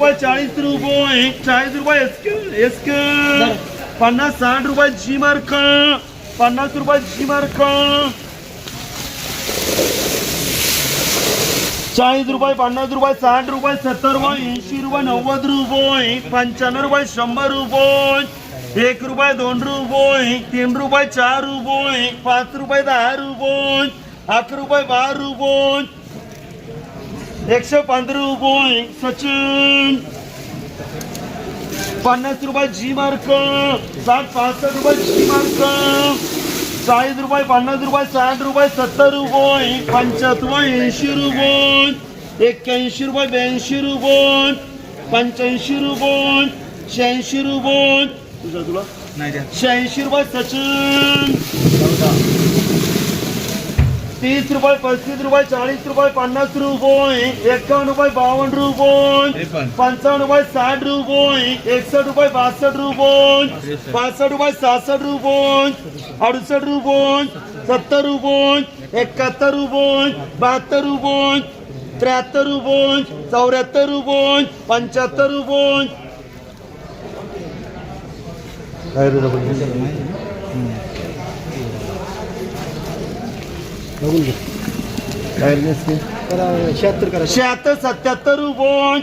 रुपये 40 रुपये 40 रुपये एसक 50-60 रुपये जी मार्क 50 रुपये जी मार्क 40 रुपये 50 रुपये 60 रुपये 70 रुपये 80 रुपये 90 रुपये 95 रुपये 100 रुपये 1 रुपये 2 रुपये 3 रुपये 4 रुपये 5 रुपये 10 रुपये 11 रुपये 12 रुपये 115 रुपये सचिन 50 रुपये जी मार्क 60-65 रुपये जी मार्क 40 रुपये 50 रुपये 60 रुपये 70 रुपये 75 80 रुपये 81 रुपये 82 रुपये 85 रुपये 86 रुपये तुला 86 रुपये सचिन 30 रुपये 35 रुपये 40 रुपये 50 रुपये 51 रुपये 52 रुपये 55 रुपये 60 रुपये 61 रुपये 62 रुपये 65 रुपये 66 रुपये 68 रुपये 70 रुपये 71 रुपये 72 रुपये 73 रुपये 74 रुपये 75 रुपये करा 76 करा 76 77 रुपये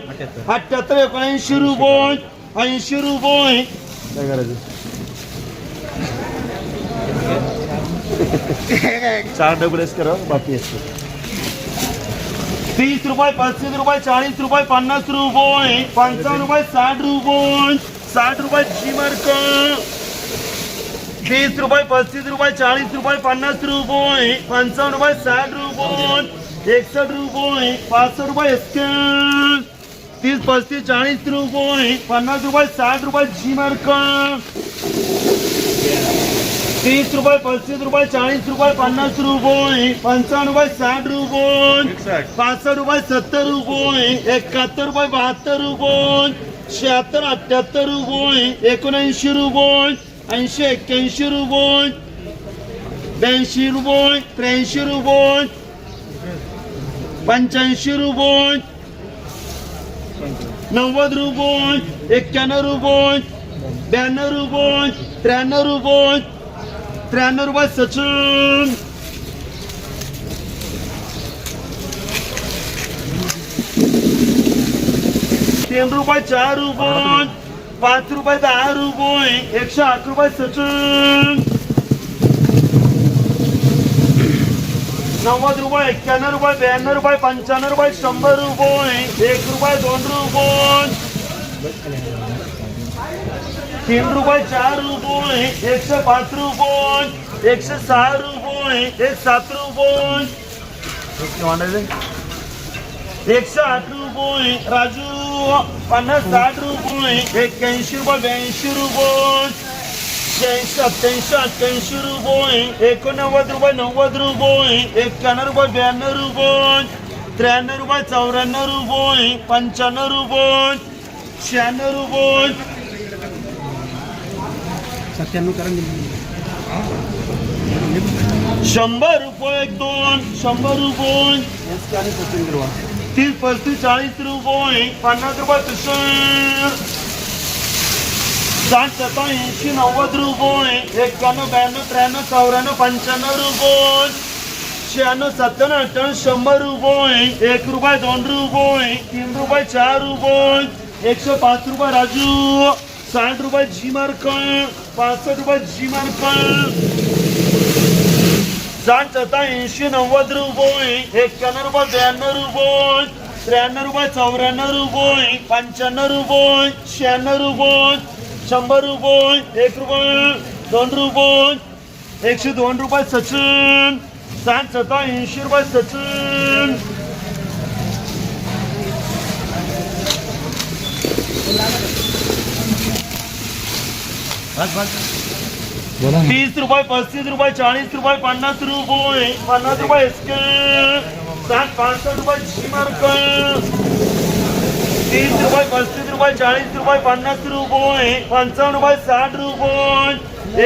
78 79 रुपये 80 रुपये काय करायचं 4 डबल्स करा बाकी असते 30 रुपये 35 रुपये 40 रुपये 50 रुपये 55 रुपये 60 रुपये 60 रुपये जी मार्क 30 रुपये 35 रुपये 40 रुपये 50 रुपये 55 रुपये 60 रुपये 61 रुपये 65 रुपये स्केल 30 35 40 रुपये 50 रुपये 60 रुपये जी मार्क 30 रुपये 35 रुपये 40 रुपये 50 रुपये 55 रुपये 60 रुपये 65 रुपये 70 रुपये 71 रुपये 72 रुपये 76 78 रुपये 79 रुपये 80 81 रुपये 82 रुपये 83 रुपये 85 रुपये 90 रुपये 91 रुपये 92 रुपये 93 रुपये 93 रुपये सचिन 3 रुपये 4 रुपये 5 रुपये 10 रुपये 108 रुपये सचिन 90 रुपये 91 रुपये 92 रुपये 95 रुपये 100 रुपये 1 रुपये 2 रुपये 3 रुपये 4 रुपये 105 रुपये 106 रुपये 107 रुपये 108 रुपये राजू 50-60 रुपये 81 रुपये 82 रुपये 87-88 रुपये 89 रुपये 90 रुपये 91 रुपये 92 रुपये 93 रुपये 94 रुपये 95 रुपये 96 रुपये 97 करा 100 रुपये 100 रुपये 30 35 40 रुपये 50 रुपये 60 70 80 90 रुपये 91 92 93 94 95 रुपये 96 97 98 100 रुपये 1 रुपये 2 रुपये 3 रुपये 4 रुपये 105 रुपये राजू 60 रुपये जी मार्क 65 रुपये जी मार्क 60 70 80 90 रुपये 91 रुपये 92 रुपये 93 रुपये 94 रुपये 95 रुपये 96 रुपये 100 रुपये 1 रुपये 2 रुपये 102 रुपये सचिन 60 70 80 रुपये सचिन बोला 30 रुपये 35 रुपये 40 रुपये 50 रुपये 50 रुपये इसके 60 65 रुपये जी मार्क 30 रुपये 35 रुपये 40 रुपये 50 रुपये 55 रुपये 60 रुपये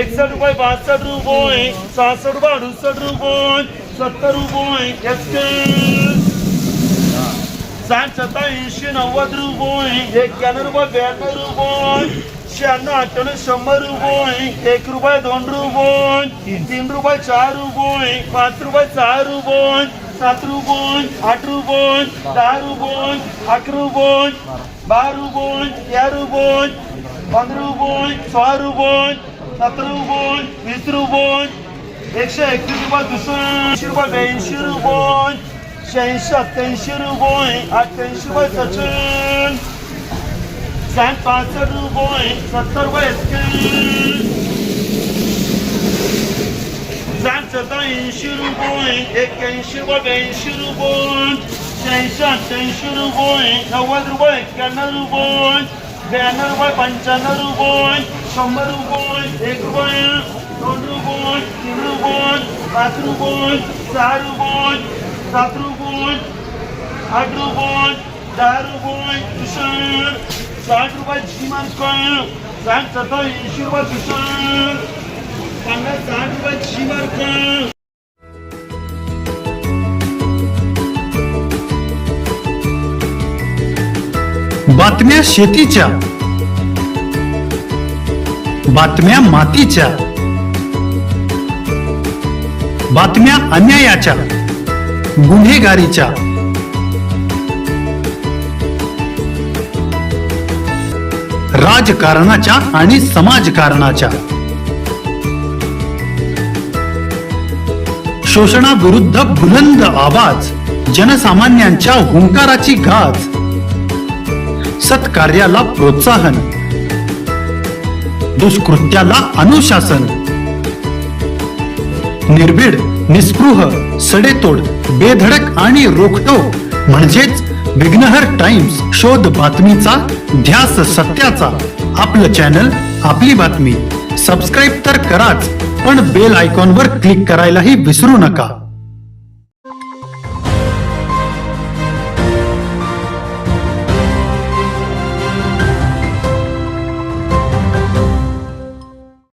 61 रुपये 62 रुपये 67 रुपये 68 रुपये 70 रुपये इसके 60 87 90 रुपये 91 रुपये 92 रुपये 96 98 100 रुपये 1 रुपये 2 रुपये 3 रुपये 4 रुपये 5 रुपये 6 रुपये 7 रुपये 8 रुपये 10 रुपये 11 रुपये 12 रुपये 13 रुपये 15 रुपये 16 रुपये 17 रुपये 20 रुपये 131 रुपये 280 रुपये 82 रुपये 86 87 रुपये 88 रुपये 70 65 रुपये 70 रुपये 80 रुपये 81 रुपये 82 रुपये 86 रुपये 90 रुपये 91 रुपये 92 रुपये 95 रुपये 100 रुपये 1 रुपये 2 रुपये 3 रुपये 5 रुपये 6 रुपये 7 रुपये 8 रुपये 10 रुपये 60 रुपये जी मार्क 60 87 रुपये 50 60 रुपये जी मार्क बातम्या शेतीच्या, बातम्या मातीच्या, बातम्या अन्यायाच्या, गुन्हेगारीच्या, राजकारणाच्या आणि समाजकारणाच्या, शोषणाविरुद्ध बुलंद आवाज, जनसामान्यांच्या हुंकाराची गाज, सत्कार्याला प्रोत्साहन, दुष्कृत्याला अनुशासन, निर्भीड, निस्पृह, सडेतोड, बेधडक आणि रोखटोक म्हणजेच विघ्नहर टाइम्स. शोध बातमीचा, ध्यास सत्याचा. आपलं चॅनल, आपली बातमी. सबस्क्राईब तर कराच, पण बेल आयकॉनवर क्लिक करायलाही विसरू नका.